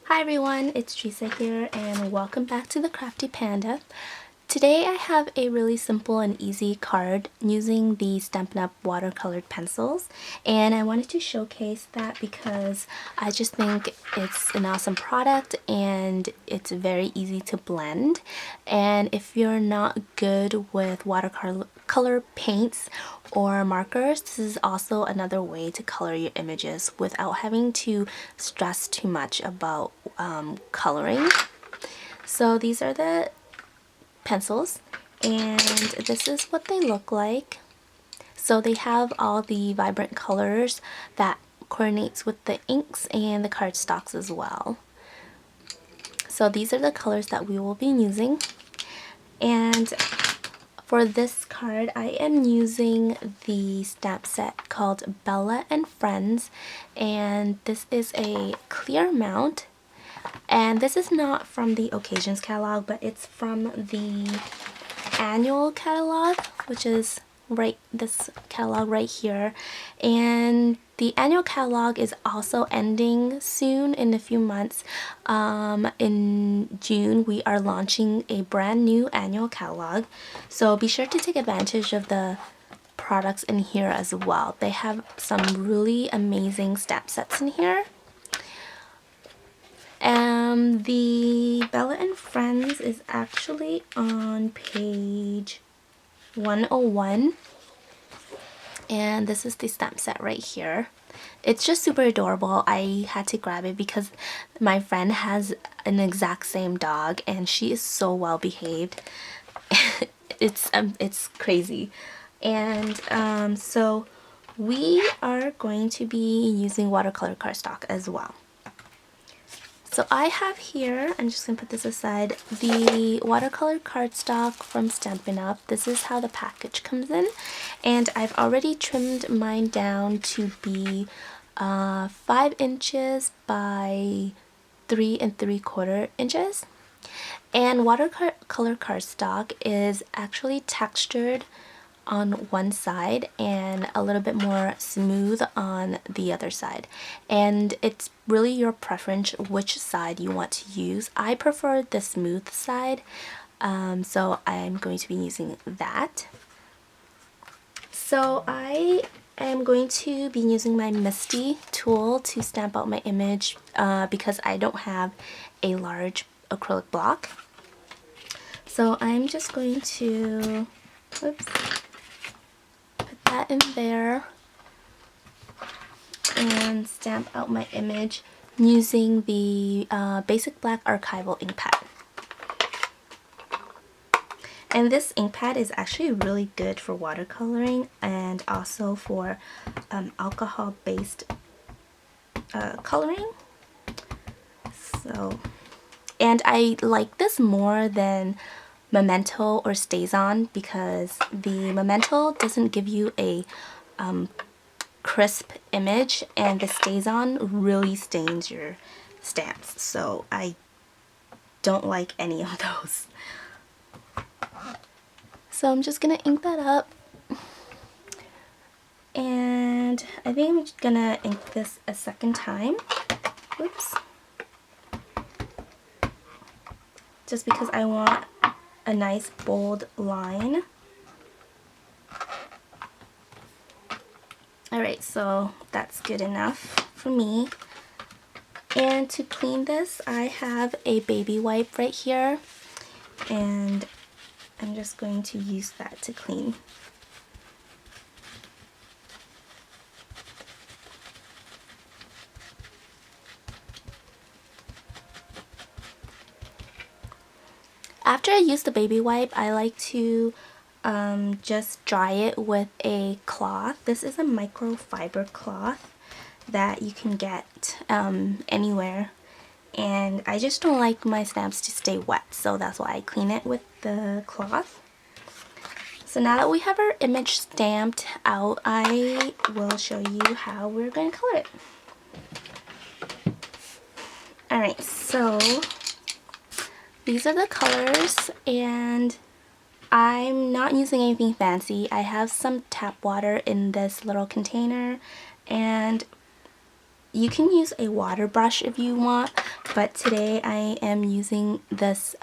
Hi everyone, it's Teresa here and welcome back to the Crafty Panda. Today I have a really simple and easy card using the Stampin' Up! Watercolored pencils, and I wanted to showcase that because I just think it's an awesome product and it's very easy to blend. And if you're not good with watercolor paints or markers, this is also another way to color your images without having to stress too much about coloring. So these are the pencils, and this is what they look like. So they have all the vibrant colors that coordinates with the inks and the cardstocks as well. So these are the colors that we will be using, and for this card I am using the stamp set called Bella and Friends, and this is a clear mount. And this is not from the Occasions catalog, but it's from the annual catalog, which is this catalog right here. And the annual catalog is also ending soon in a few months. In June we are launching a brand new annual catalog, so be sure to take advantage of the products in here as well. They have some really amazing stamp sets in here. The Bella and Friends is actually on page 101, and this is the stamp set right here. It's just super adorable. I had to grab it because my friend has an exact same dog and she is so well behaved. It's crazy. And so we are going to be using watercolor cardstock as well. So I have here, I'm just going to put this aside, the watercolor cardstock from Stampin' Up! This is how the package comes in, and I've already trimmed mine down to be 5 inches by 3 3/4 inches. And watercolor cardstock is actually textured on one side and a little bit more smooth on the other side, and it's really your preference which side you want to use. I prefer the smooth side, so I'm going to be using that. So I am going to be using my Misty tool to stamp out my image because I don't have a large acrylic block. So I'm just going to that in there and stamp out my image using the basic black archival ink pad. And this ink pad is actually really good for watercoloring and also for alcohol based coloring. So, and I like this more than Memento or StazOn because the Memento doesn't give you a crisp image, and the StazOn really stains your stamps, so I don't like any of those. So I'm just gonna ink that up, and I think I'm just gonna ink this a second time. Oops. Just because I want a nice bold line. Alright, so that's good enough for me. And to clean this, I have a baby wipe right here, and I'm just going to use that to clean. After I use the baby wipe, I like to just dry it with a cloth. This is a microfiber cloth that you can get anywhere, and I just don't like my stamps to stay wet, so that's why I clean it with the cloth. So now that we have our image stamped out, I will show you how we're going to color it. Alright, so these are the colors, and I'm not using anything fancy. I have some tap water in this little container, and you can use a water brush if you want, but today I am using this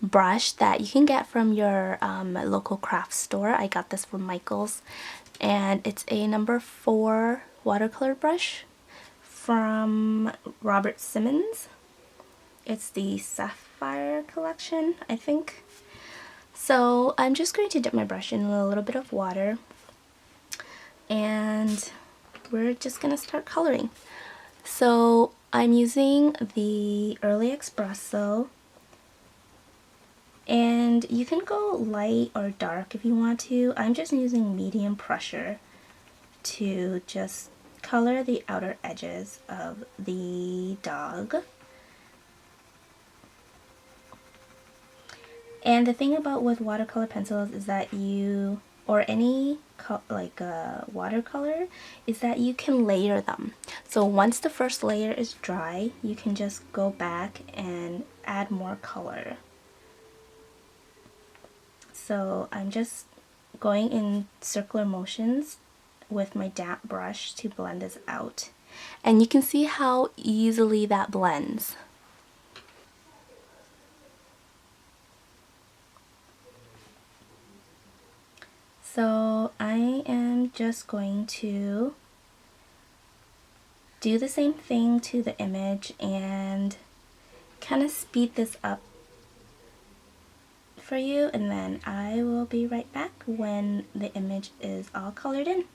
brush that you can get from your local craft store. I got this from Michael's, and it's a number 4 watercolor brush from Robert Simmons. It's the Sapphire collection, I think. So I'm just going to dip my brush in a little bit of water, and we're just gonna start coloring. So I'm using the Early Espresso, and you can go light or dark if you want to. I'm just using medium pressure to just color the outer edges of the dog. And the thing about with watercolor pencils is that you, or any watercolor, is that you can layer them. So once the first layer is dry, you can just go back and add more color. So I'm just going in circular motions with my damp brush to blend this out. And you can see how easily that blends. So I am just going to do the same thing to the image and kind of speed this up for you, and then I will be right back when the image is all colored in.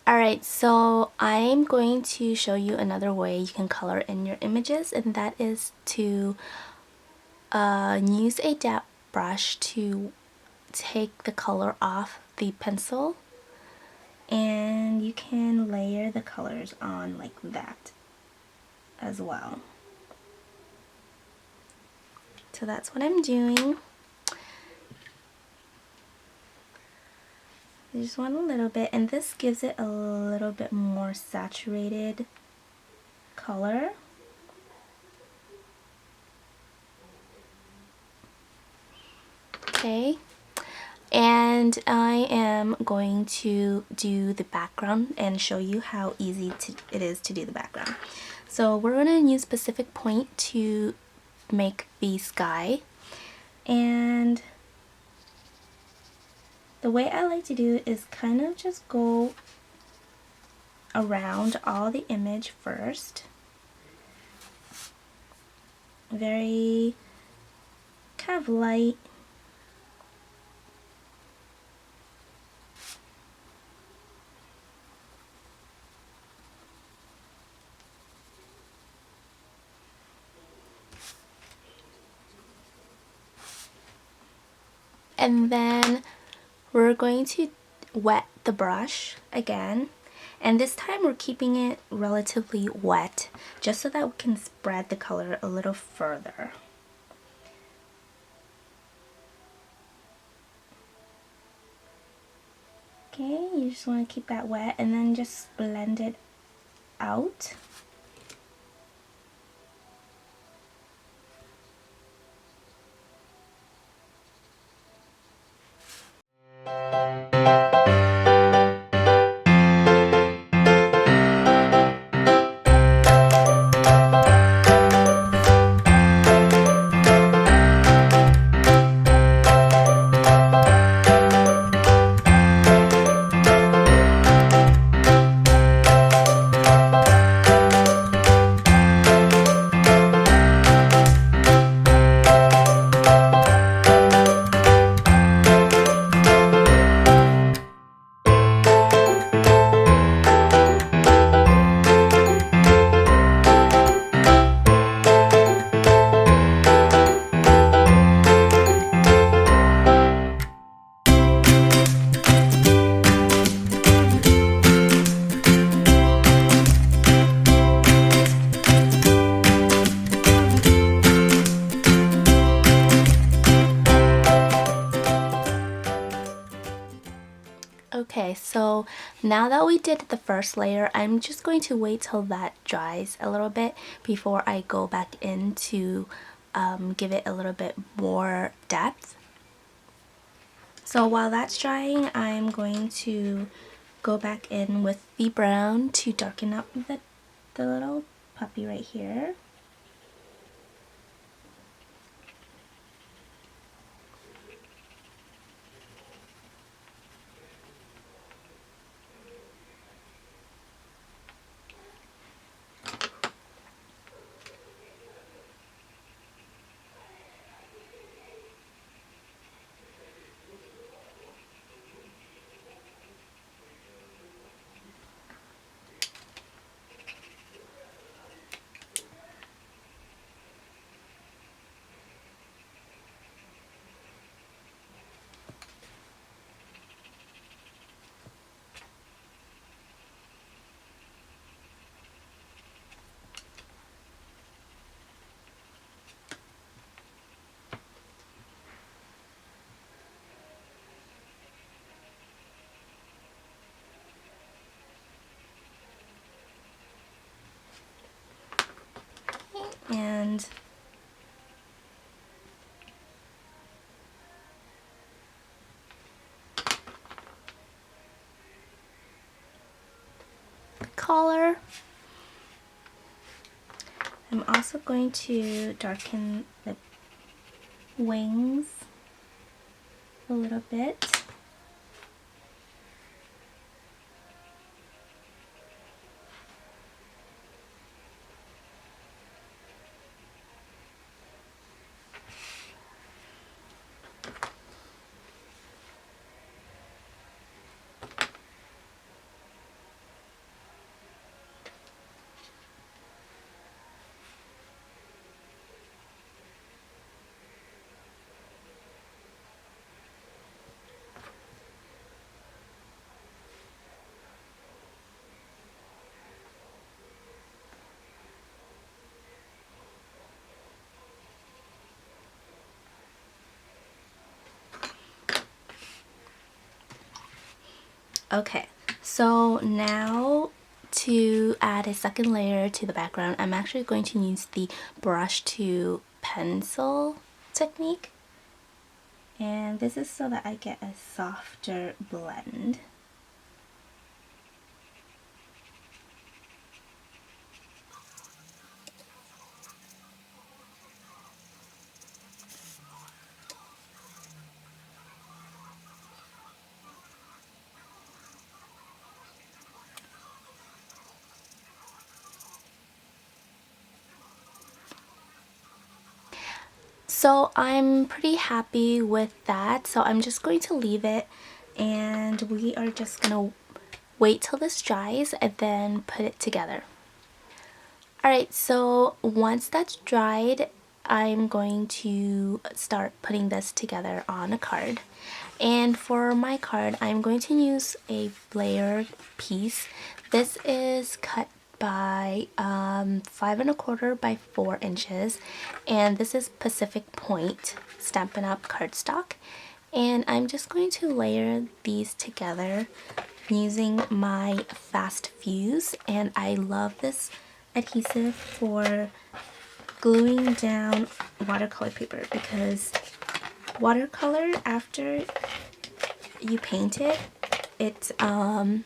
Alright, so I'm going to show you another way you can color in your images, and that is to use a damp brush to take the color off the pencil, and you can layer the colors on like that as well. So that's what I'm doing. I just want a little bit, and this gives it a little bit more saturated color. Okay, and I am going to do the background and show you how easy it is to do the background. So we're going to use Pacific Point to make the sky, and the way I like to do it is kind of just go around all the image first. Very kind of light. And then we're going to wet the brush again, and this time we're keeping it relatively wet just so that we can spread the color a little further. Okay, you just want to keep that wet and then just blend it out. Okay, so now that we did the first layer, I'm just going to wait till that dries a little bit before I go back in to give it a little bit more depth. So while that's drying, I'm going to go back in with the brown to darken up the little puppy right here. And the collar. I'm also going to darken the wings a little bit. Okay, so now to add a second layer to the background, I'm actually going to use the brush to pencil technique. And this is so that I get a softer blend. So I'm pretty happy with that, so I'm just going to leave it, and we are just gonna wait till this dries and then put it together. Alright, so once that's dried, I'm going to start putting this together on a card. And for my card, I'm going to use a layered piece. This is cut by 5¼ by 4 inches, and this is Pacific Point Stampin' Up! Cardstock. And I'm just going to layer these together using my Fast Fuse, and I love this adhesive for gluing down watercolor paper because watercolor, after you paint it, it kind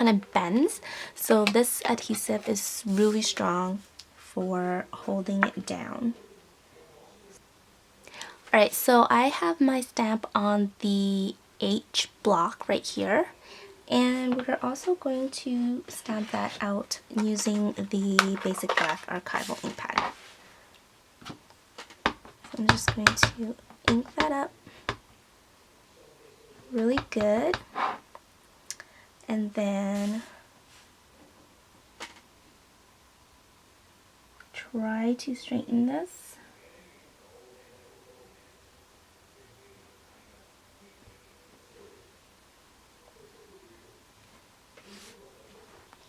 of bends, so this adhesive is really strong for holding it down. Alright, so I have my stamp on the H block right here, and we're also going to stamp that out using the Basic Black Archival ink pad. So I'm just going to ink that up really good, and then try to straighten this.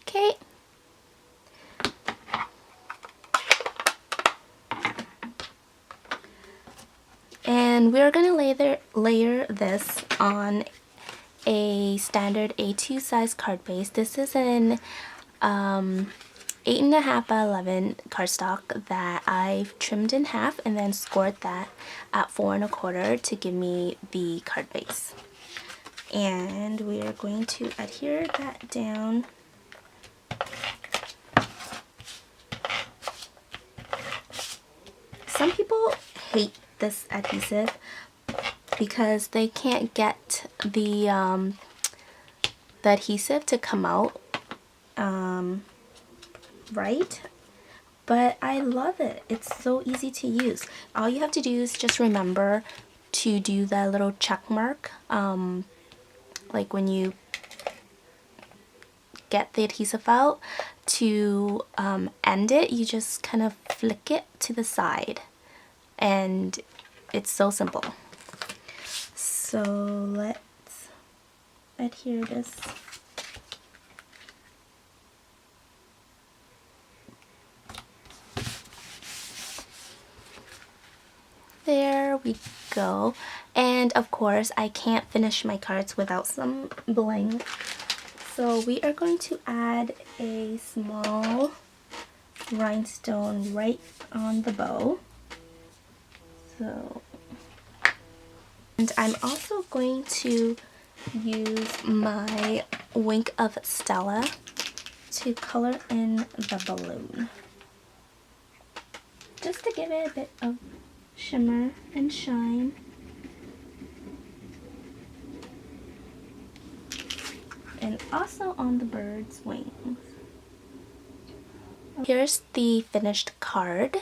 Okay. And we're going to layer this on a standard A2 size card base. This is an 8.5 by 11 cardstock that I've trimmed in half and then scored that at 4.25 to give me the card base. And we are going to adhere that down. Some people hate this adhesive because they can't get the adhesive to come out right, but I love it. It's so easy to use. All you have to do is just remember to do the little check mark, like when you get the adhesive out, to end it, you just kind of flick it to the side, and it's so simple. So let's adhere this. There we go. And of course, I can't finish my cards without some bling. So we are going to add a small rhinestone right on the bow. So, and I'm also going to use my Wink of Stella to color in the balloon, just to give it a bit of shimmer and shine. And also on the bird's wings. Here's the finished card.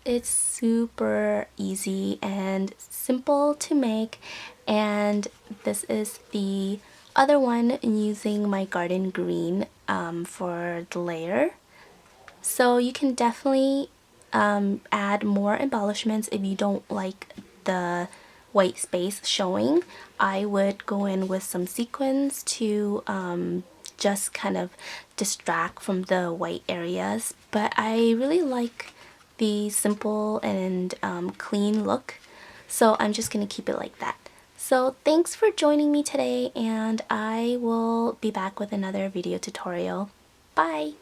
It's super easy and simple to make, and this is the other one using my garden green for the layer. So you can definitely add more embellishments if you don't like the white space showing. I would go in with some sequins to just kind of distract from the white areas, but I really like the simple and clean look, so I'm just gonna keep it like that. So thanks for joining me today, and I will be back with another video tutorial. Bye!